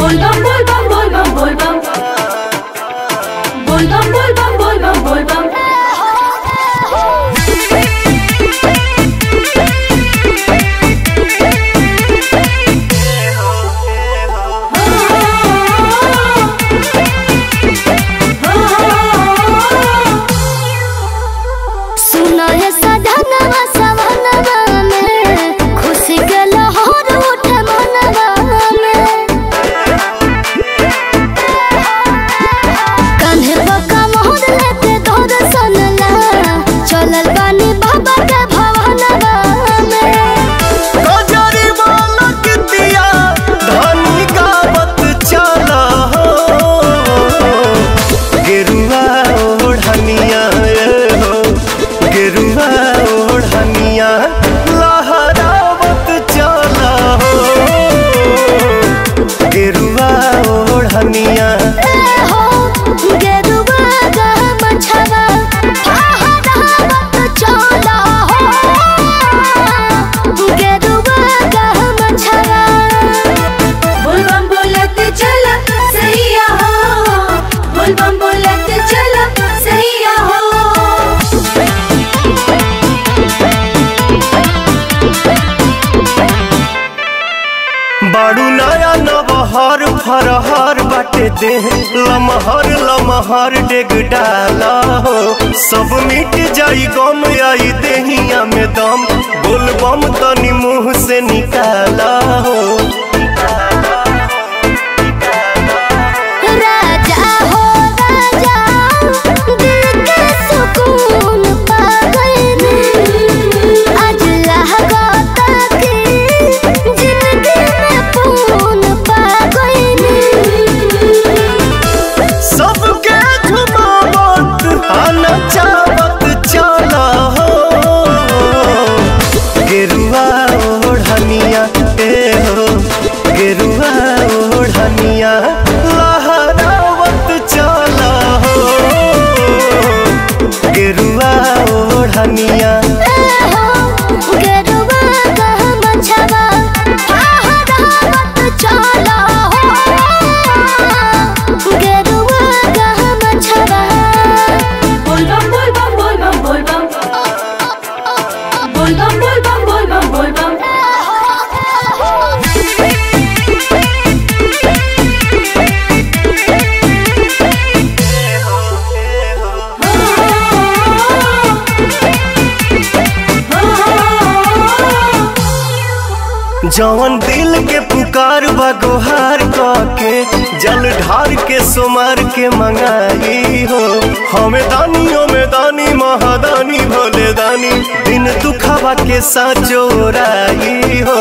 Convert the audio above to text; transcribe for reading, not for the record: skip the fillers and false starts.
बोल बम बोल बम बोल बम बोल बम बोल बम बोल बम बोल बम बोल बम। सुना है सधनवा सवनवा में खुशी के लहर उठे मनवा में। कान्हे बका मोहर लेके दर्शन ला चलल बानी बाबा के भवनवा में। गजरी वाला कितिया धनी गावत चला हो गेरुआ ओढ़निया हो गेरुआ ओढ़निया लहरावत चला हो गेरुआ ओढ़निया हो गेरुआ का मछवा फहरावत चला हो गेरुआ का मछवा। बोल बम बोलत चला सैया हो बोल बम बोलत चला सैया हो। बाड़ू नया नबहर फरहर बाटे दे लमहर लमहर डेग डाला हो सब मिट जाई गम आई देहिया में दम बोल बम तनी मुँह से निकाला हो। राजा हो राजा दिल के सुकून पा गए आज लागत कि जिंदगी में पून पा गए। सबके घुमावत आना चावत चला हो गेरुआ ओढ़निया हो गेरुआ ओढ़निया लहरावत चला हो गेरुआ ओढ़निया गेरुआ का मछवा फहरावत चला हो गेरुआ का मछवा। बोल बम बोल बम बोल बम बोल बम बोल बम बोल बम बोल बम बोल बम। जवन दिल के पुकार बगोहार के जल ढार के सुमार के मंगाई हो हमें दानियों में दानी महादानी भोले दानी दिन दुखावा के साँचोराई हो।